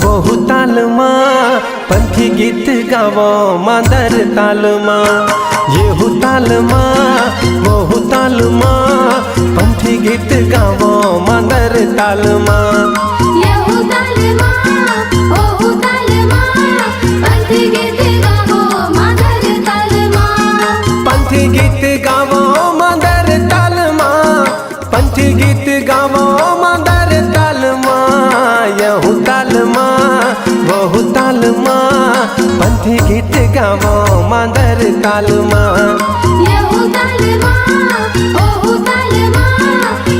बहु तालमा पंथी गीत गावो मादर तालमा। येहू तालमा बहु तालमा पंथी गीत गावो मादर तालमा। येहू तालमा बहु तालमा पंथी गीत गावो मादर तालमा। पंथी गीत गावो मादर तालमा। पंथी गीत गावो मादर तालमा। येहू तालमा बहु तालमा पंथी गीत गावो मादर तालमा। येहू तालमा बहु तालमा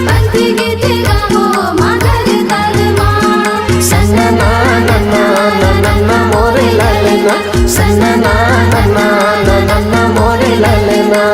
पंथी गीत गावो मादर तालमा। सन्ना ना ना ना ना ना ना मोरे लालना। सन्ना ना ना ना ना ना ना मोरे लालना।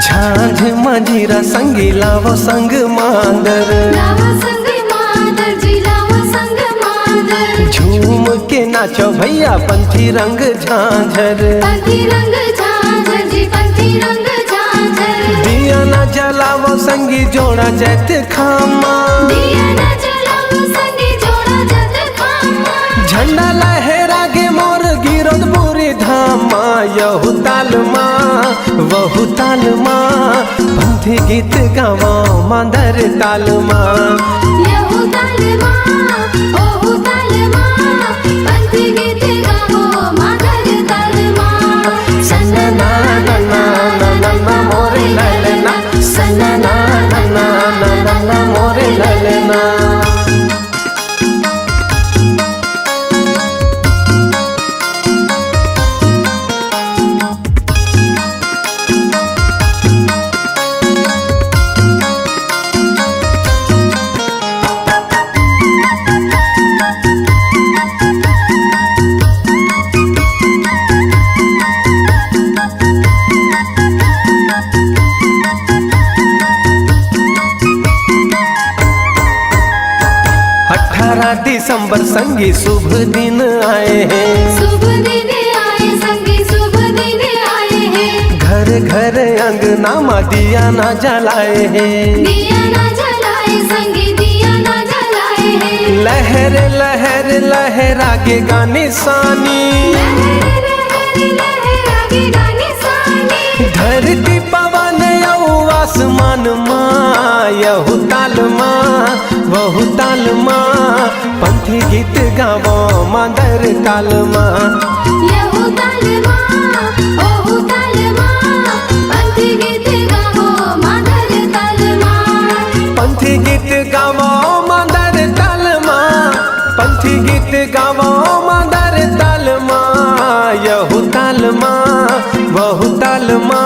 झांझ मंजीरा संगी लावो संग मांदर। लावो संग मादर जी लावो संग मादर। झूम के नाचो भैया पंथी रंग झांझर। पंथी रंग झांझर जी पंथी रंग झांझर। दिया ना जलावो संगी जोड़ा जैत खामा। दिया ना जलावो संगी जोड़ा जैत खामा। झंडा लहरा गे मोर गिरोद बुरी धामा। यहू तालमा वहू तालमा पंथी गीत गावो मादर तालमा। येहू तालमा बहु तालमा पंथी गीत गावो मादर तालमा। सन्ना ना ना ना ना ना ना मोरे लालना। सन्ना ना ना ना ना ना ना मोरे लालना। दिसंबर संगी शुभ दिन आए हैं। शुभ दिन आए संगी शुभ दिन आए हैं। घर घर अंगना मा दिया ना जलाए हैं। दिया ना जलाए संगी दिया ना जलाए हैं। लहर लहर लहरा के गाने सानी। लहर लहर लहरा के गाने सानी। धरती पवन यऊ आसमान माँ। यहू तालमा वहू तालमा पंथी गीत गावो मादर तालमा। येहू तालमा बहु तालमा पंथी गीत गावो मादर तालमा। पंथी गीत गावो मादर तालमा। पंथी गीत गावो मादर तालमा। यहू तालमा वहू तालमा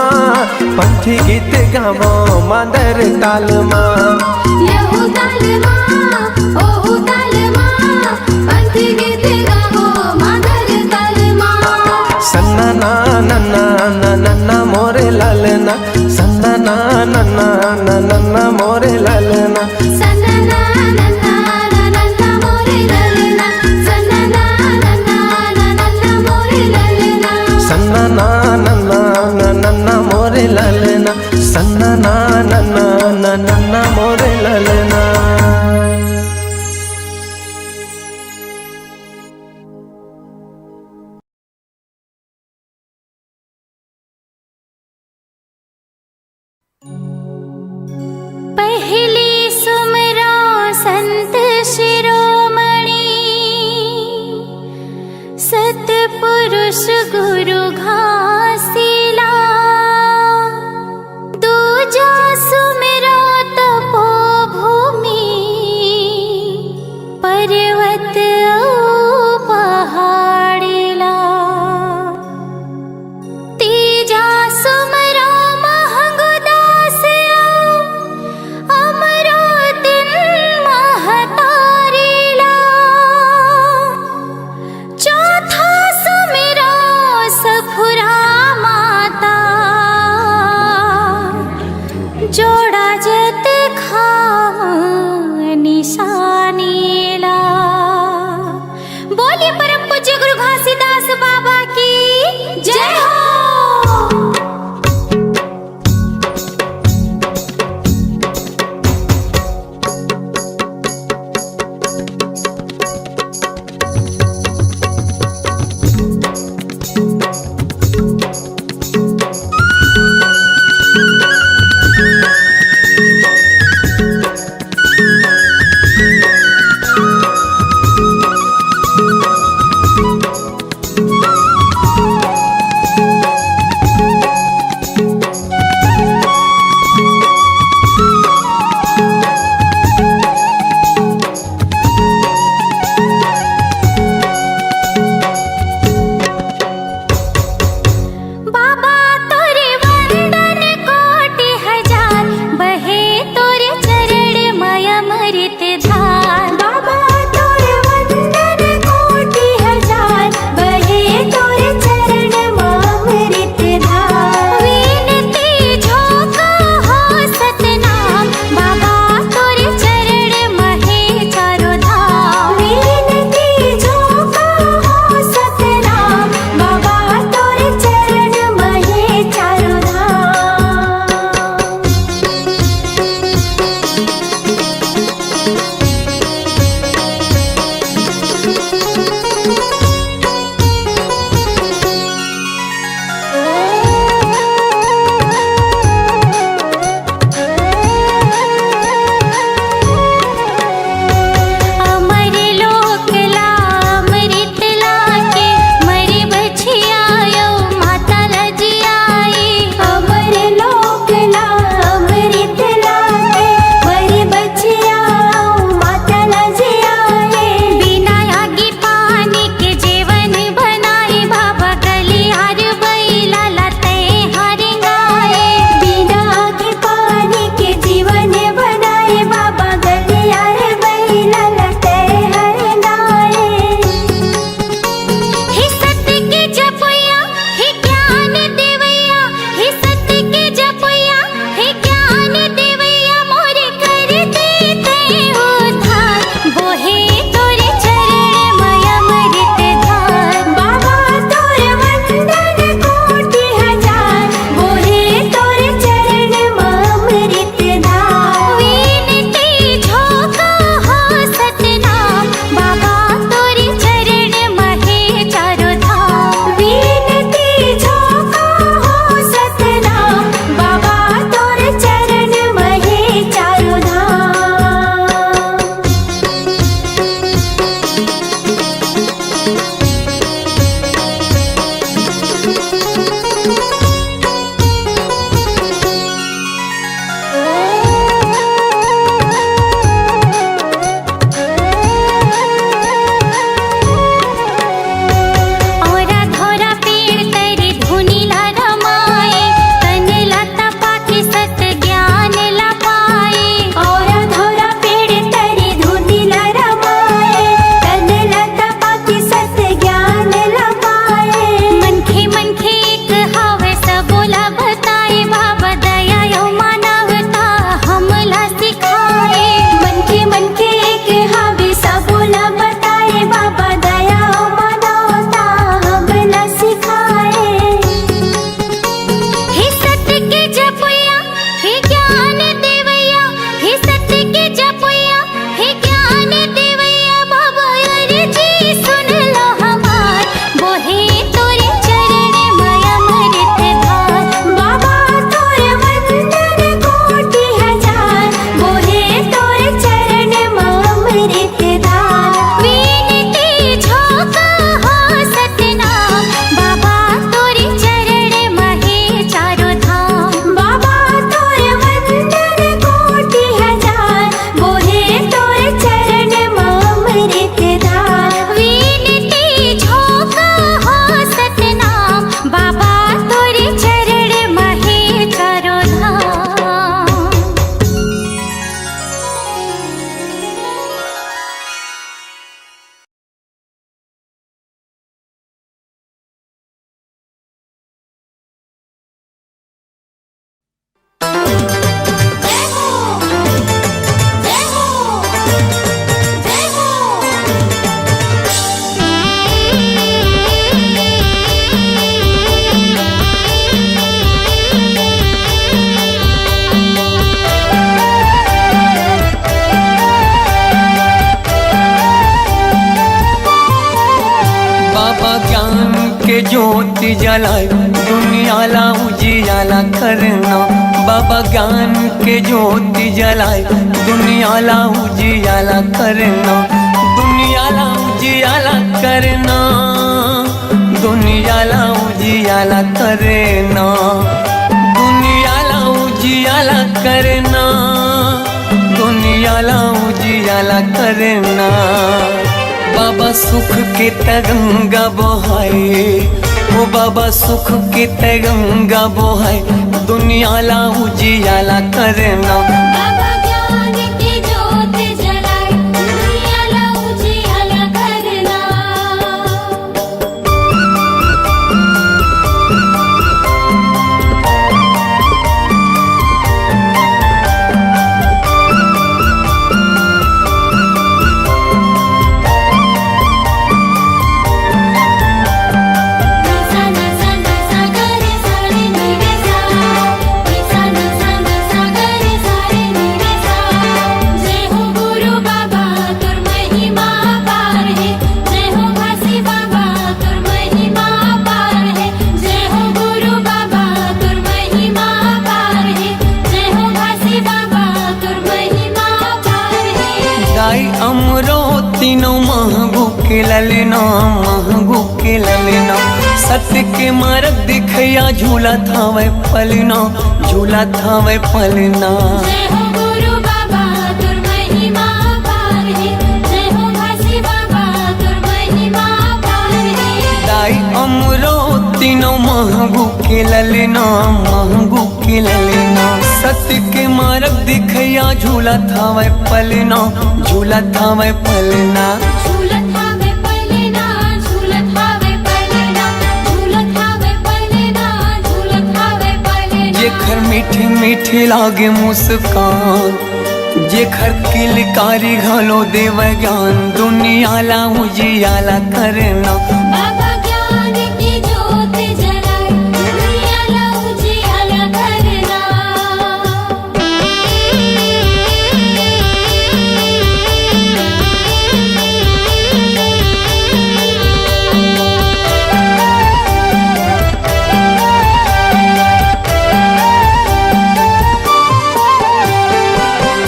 पंथी गीत गावो मादर तालमा। येहू तालमा बहु तालमा पंथी गीत गावो मादर तालमा। सन्ना ना ना ना ना ना ना मोरे लालना। सन्ना ना ना ना ना ना ना मोरे लालना। सन्ना ना ना ना ना ना ना मोरे लालना। सन्ना ना ना ना ना ना ना मोरे लालना। सन्ना ना ना ना ना ना ना मोरे लालना। सन्ना ना ना ना ना ना ना मोरे लालना। पहली सुमरो संत शिरोमणि सतपुरुष गुरु घासीला। दूजा सुमिरो तपोभूमि पर्वत पहाड़ीला। तीजा सुमरो महंगुदास अमर जलाए दुनिया ला उजियाला करना। बाबा ज्ञान के ज्योति जलाए दुनिया ला उजियाला करना। दुनिया ला उजियाला करना, दुनिया ला उजियाला करना, दुनिया ला उजियाला करना, दुनिया ला उजियाला करना। बाबा सुख के तरंगा बहाए, ओ बाबा सुख के तरंगा बहाए दुनिया ला उजियाला करना। बाबा ज्ञान की ज्योत जलाए दुनिया ला उजियाला करना। तीनों महगू के ललना, महगू के ललना। सत्य के मार्ग दिखया झूला था वह पलना, झूला था वह पलना। जय हो गुरु बाबा तुर महिमा पार है, जय हो घासी बाबा तुर महिमा पार है। दाई अमरो तीनों महगू के ललना, महगू के ललना। सत्य के मार्ग दिखया झूला था वह पलना, झूला था वह पलना। झूलत हावे पलना, झूलत हावे पलना, झूलत हावे पलना, झूलत हावे पलना। जेखर मीठी मीठी लागे मुस्कान, जेखर किलकारी घलो देव ज्ञान दुनिया ला उजियाला करना। बाबा ज्ञान की ज्योत जलाए दुनिया ला उजियाला करना।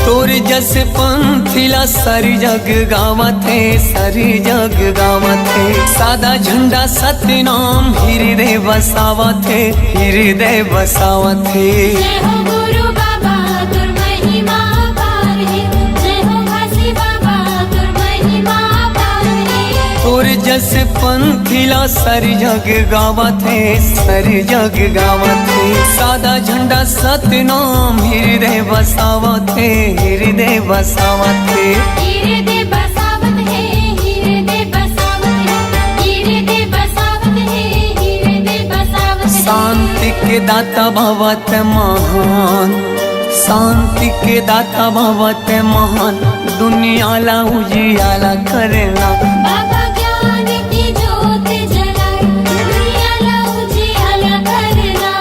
तोर जस पंथिला सारी जग गावत है, सारी जग गावत है। सादा झंडा सत्य नाम हृदय बसावत है, हृदय बसावत है। जय हो गुरु बाबा तुर महिमा पार है, जय हो घासी बाबा तुर महिमा पार है। तोर जस पंथिला सारी जग गावत है, सारी जग गावत है। सादा झंडा सत्य नाम हृदय बसावत है, हृदय बसावत है। हृदय बसावत है, हृदय बसावत है, हृदय बसावत है, हृदय बसावत है। शांति के दाता भवत महान, शांति के दाता भवत महान दुनिया ला उजियाला करना। बाबा ज्ञान की ज्योत जलाए दुनिया ला उजियाला करना।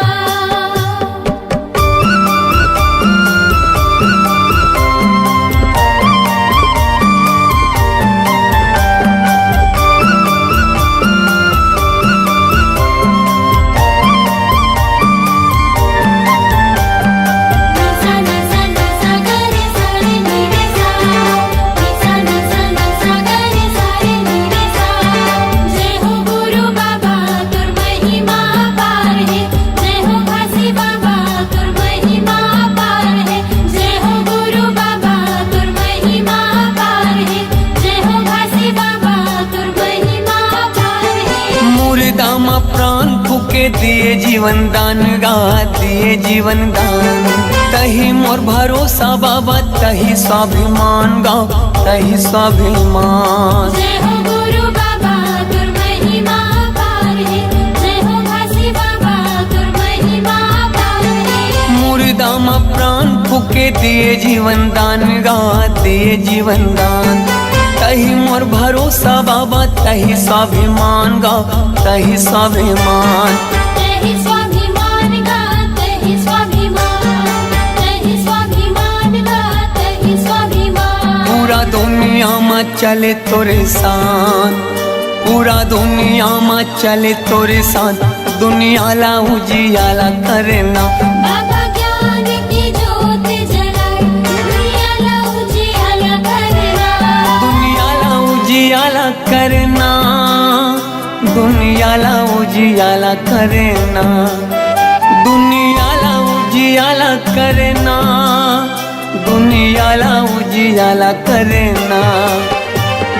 जय हो गुरु बाबा तुर महिमा पार है, जय हो घासी बाबा तुर महिमा पार है। जय हो गुरु बाबा तुर महिमा पार है, जय हो घासी बाबा तुर महिमा पार है। मुर्दा मा प्राण फूके दिए जीवन दान गा, दिए जीवन दान। तही मोर भरोसा बाबा, तही स्वाभिमान गा, तही स्वाभिमान। जय हो गुरु बाबा तुर महिमा पार है, जय हो घासी बाबा तुर महिमा पार है। मुर्दा मा प्राण फूके दिए जीवन दान गा, दिए जीवन दान। तही मोर भरोसा बाबा, तही स्वाभिमान गा, तही स्वाभिमान। तहि स्वाभिमान गा, तहि स्वाभिमान, तहि स्वाभिमान गा, तहि स्वाभिमान। पूरा दुनिया में चले तोरे साथ, पूरा दुनिया में चले तोरे साथ दुनियाला उजियाला करना। बाबा ज्ञान की ज्योत जलाए दुनियाला उजियाला करना। दुनियाला उजियाला करना, दुनियाला उजियाला करना, दुनियाला उजियाला करना, दुनियाला उजियाला करना।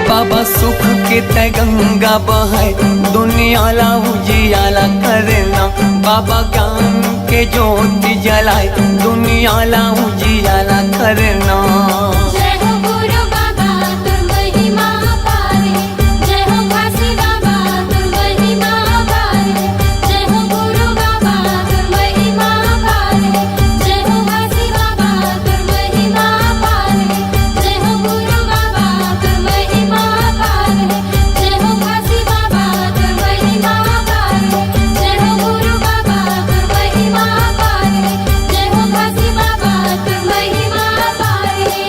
बाबा सुख के तय गंगा बहाए दुनियाला उजियाला करना। बाबा ज्ञान के ज्योति जलाए दुनियाला उजियाला करना। जय हो गुरु बाबा तुर महिमा पार है। जय हो काशी बाबा तुर महिमा पार है। जय हो गुरु बाबा तुर महिमा पार है। जय हो काशी बाबा तुर महिमा पार है। जय हो गुरु बाबा तुर महिमा पार है। जय हो काशी बाबा तुर महिमा पार है। जय हो गुरु बाबा तुर महिमा पार है। जय हो काशी बाबा तुर महिमा पार है।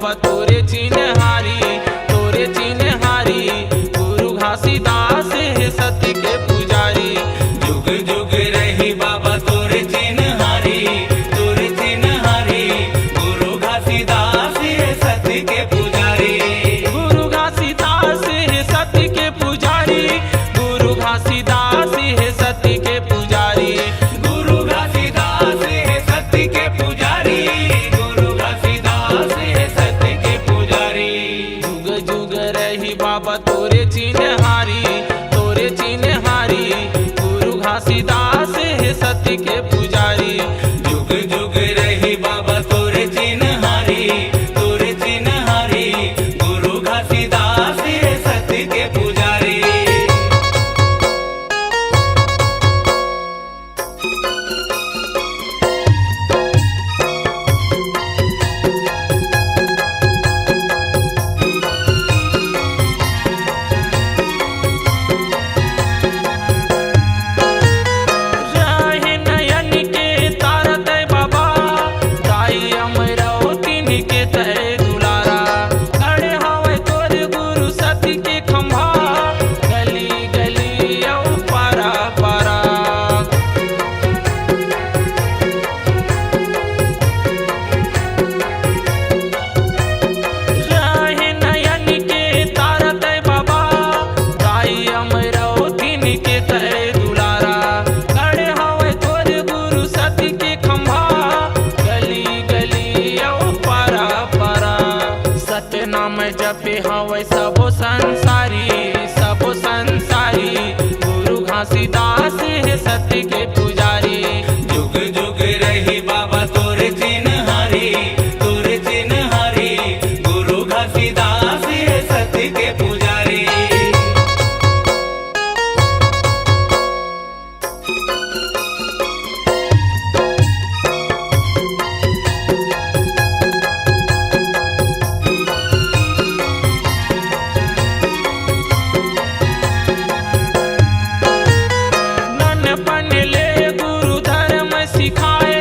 बाबा तोरे चिन्हारी, तोरे चिन्हारी। गुरु घासीदास है सत्य के पुजारी। जुग जुग रही बाबा तोरे चिन्हारी, तोरे चिन्हारी। गुरु घासीदास है सत्य के पुजारी। गुरु घासीदास है सत्य के पुजारी। गुरु घासीदास है सत्य के पुजारी। गुरु घासीदास है सत्य के पुजारी। गुरु घासीदास है सत्य के पुजारी। जुग जुग रही बाबा तोरे चिन्हारी, तोरे चिन्हारी। गुरु घासीदास है सत्य के पुजारी। जुग जुग रही बाबा तोरे चिन्हारी, तोरे चिन्हारी। गुरु घासीदास है सत्य के पुजारी। राहे नयन के तारत बाबा, दाई अमरावतीन के तय दुलारा। खड़े हवे तोर गुरु सत्य के खंभा, गली गली औ पारा पारा। राहे नयन के तारत बाबा, दाई अमरावतीन के तय दुलारा। खड़े हवे तोर गुरु सत्य के खंभा, गली गली औ पारा पारा। सत्य नाम जपे हवे सबो संसारी, सबो संसारी। गुरु घासीदास है सत्य के पुजारी। जुग जुग रही बाबा तोरे चिन्हारी, तोरे चिन्हारी। गुरु घासीदास है सत्य के पुजारी। नन्हपन ले गुरु धर्म सिखाए,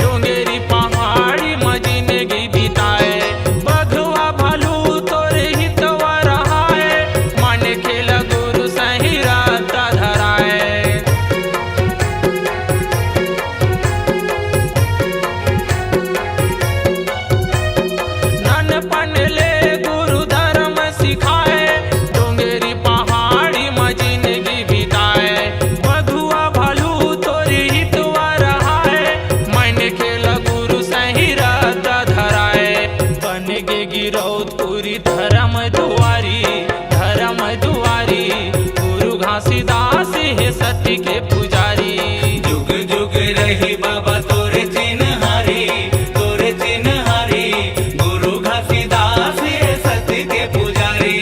डोंगेरी पहाड़ी में जिंदगी बिताए। बघवा भालू तोरे हितवा रहाए, मन खेल गुरु सही रास्ता धराए। नन्हपन ले गुरु धर्म सिखाए, डोंगेरी पहाड़ी में जिंदगी बिताए। बघुआ भालू तोरे हितवा रहाए, मन खेल गुरु सही रास्ता धराए। बन गे गिरौदपुरी धर्म दुआरी, धर्म दुआरी। गुरु घासीदास है सत्य के पुजारी। जुग जुग रही बाबा तोरे चिन्हारी, तोरे चिन्हारी। गुरु घासीदास है सत्य के पुजारी।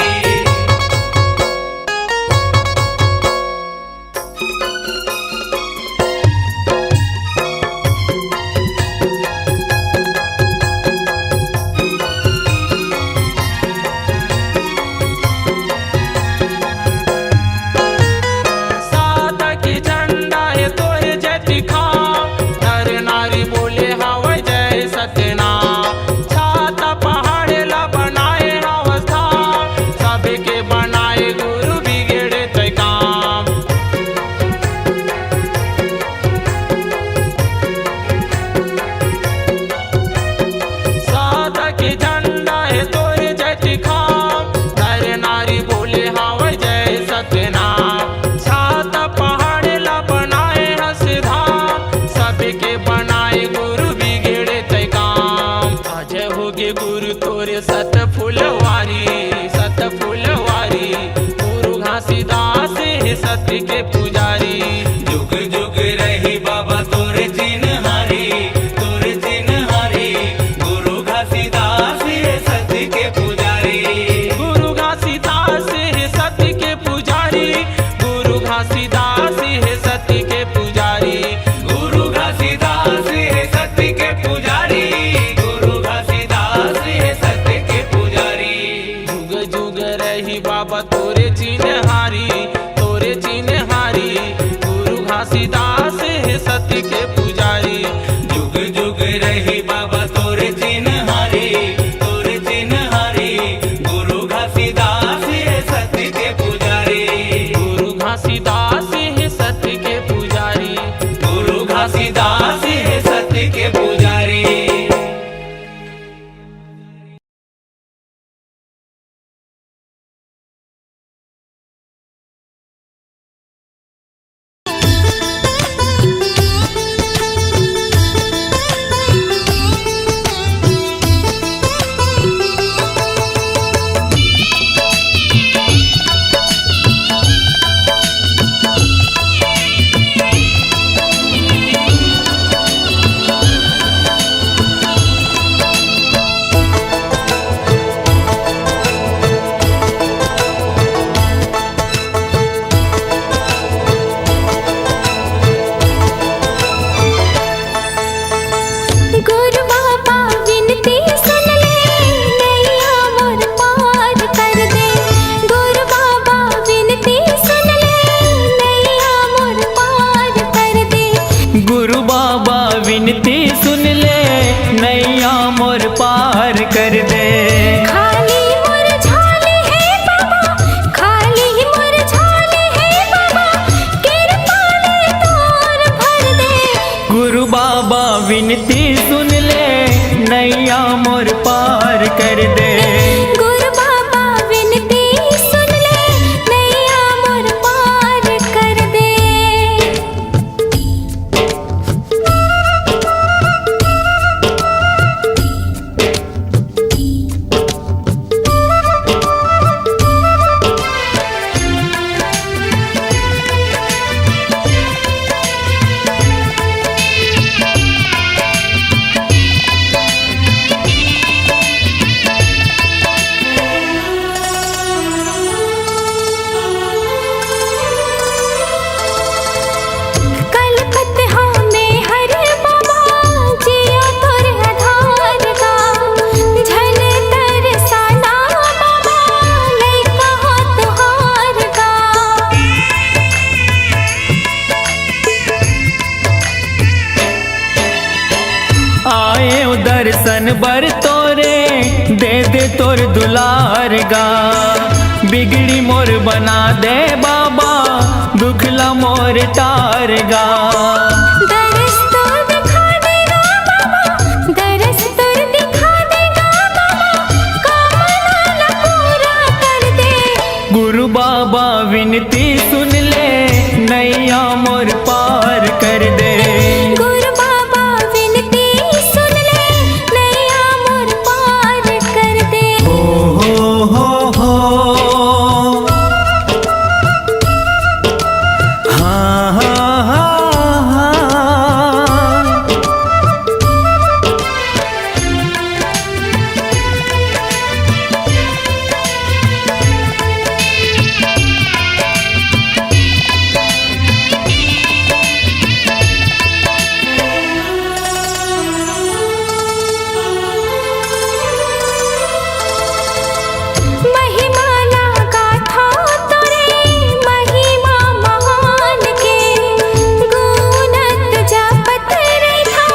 साधक झंडा है तोरे जय दिखा, नर नारी बोले हवे जय सत्यनाम। छाता पहाड़े ला बनाए अवस्था, सबके बनाए गुरु बिगड़े तय काम। साधक झंडा है तोरे जय दिखा, नर नारी बोले हवे जय सत्यनाम। छाता पहाड़े ला बनाए हंसधाम, सबके बनाए गुरु बिगड़े तय काम। अजय होगे गुरु तोरे सत फुलवारी, सत फुलवारी। गुरु घासीदास है सत्य के पुजारी। जुग जुग रही बाबा तोरे चिन्हारी, तोरे चिन्हारी। गुरु घासीदास है सत्य के पुजारी। गुरु घासीदास है सत्य के पुजारी। गुरु घासीदास है सत्य के पुजारी। गुरु घासीदास है सत्य के पुजारी। गुरु घासीदास है सत्य के पुजारी। जुग जुग रही बाबा तोरे चिन्हारी, तोरे चिन्हारी। गुरु घासीदास है सत्य के पुजारी। जुग जुग रही बाबा तोरे चिन्हारी, तोरे चिन्हारी। विनती सुन ले, नैया मोर पार कर दे। खाली मोर झोली है बाबा, खाली मोर झोली है बाबा, कृपा ले तोर भर दे। गुरु बाबा विनती सुन ले, नैया मोर पार कर दे। गुरु बाबा विनती सुन ले, नैया मोर पार कर दे। कलपत हो में हर बाबा, जियो तोर आधार का। झल तरसाना बाबा, लइका हो तुहार का। आए दर्शन बर तोरे, दे दे तोर दुलार गा। बिगड़ी मोर बना दे बाबा, दुखला मोर टार गा। दरस तोर दिखा देगा बाबा, दरस तोर दिखा देगा बाबा, कामना पूरा कर दे। गुरु बाबा विनती सुन ले, नैया मोर पार कर दे। गुरु बाबा विनती सुन ले, नैया मोर पार कर दे। हो हाँ हाँ हाँ हाँ। महिमा लागा था तोरे, महिमा महान के। गुणत जपत रहा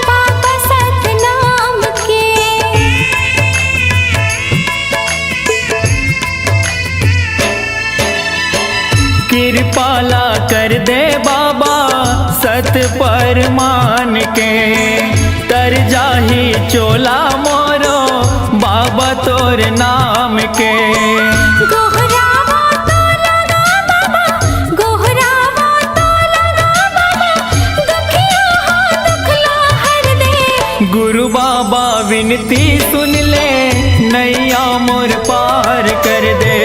बाबा सतनाम के। कृपाला कर दे बाबा, सत पर मान के। तर जाही चोला मोरो, बाबा तोर नाम के। गोहरावा तो लगा बाबा, गोहरावा तो लगा बाबा, दुखिया हो दुखला हर दे। गुरु बाबा विनती सुन ले, नैया मोर पार कर दे।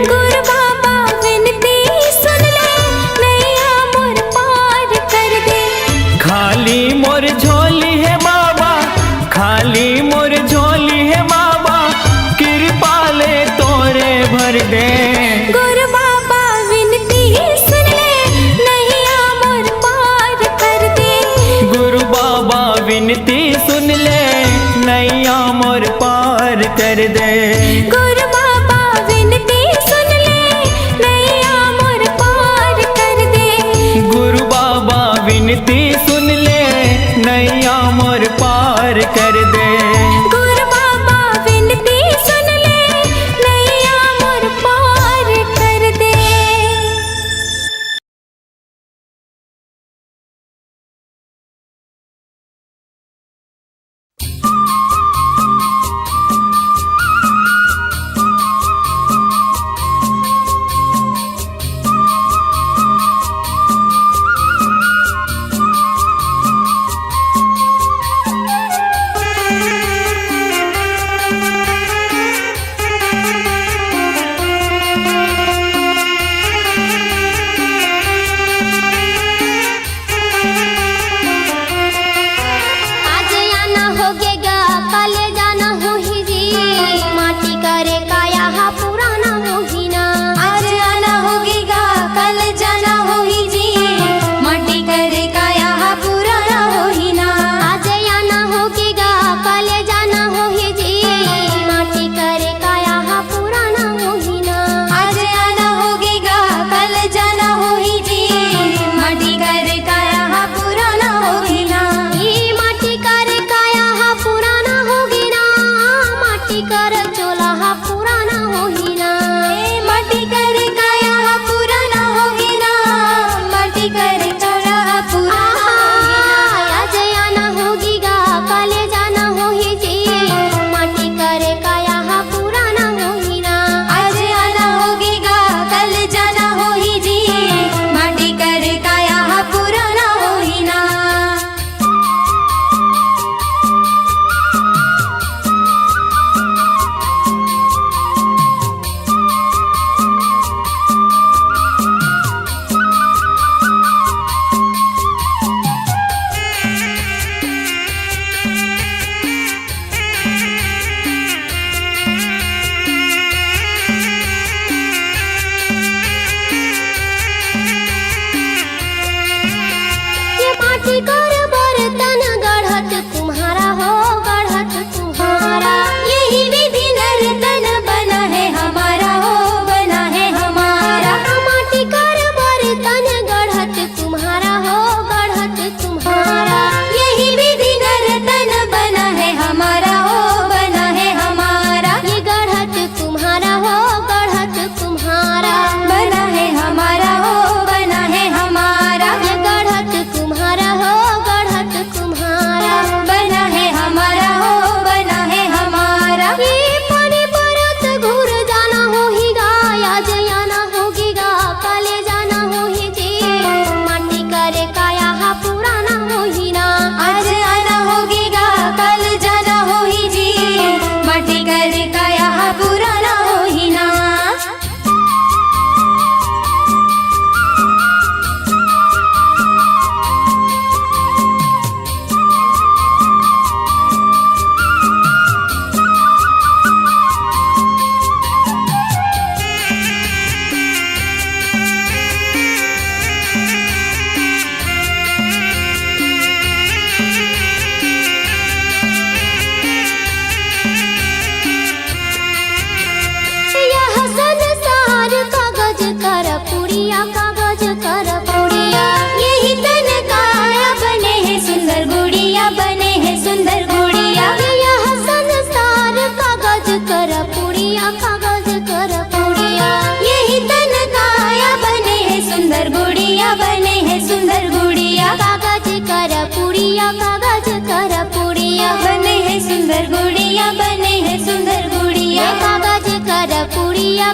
गुरु बाबा विनती सुन ले, नैया मोर पार कर दे। खाली मोर झोली है बाबा, खाली मोर झोली है बाबा, कृपा ले तोरे भर दे। गुरु बाबा विनती सुन ले, नैया मोर पार कर दे। गुरु बाबा विनती सुन ले, नैया मोर पार कर दे। गुरु बाबा विनती सुन ले, नैया मोर पार कर दे। गुरु बाबा विनती सुन ले, नैया मोर पार कर दे। गुरु बाबा विनती सुन ले, नैया मोर पार कर दे।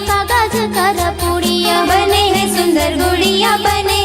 कागज कर पुड़िया बने है सुंदर गुड़िया बने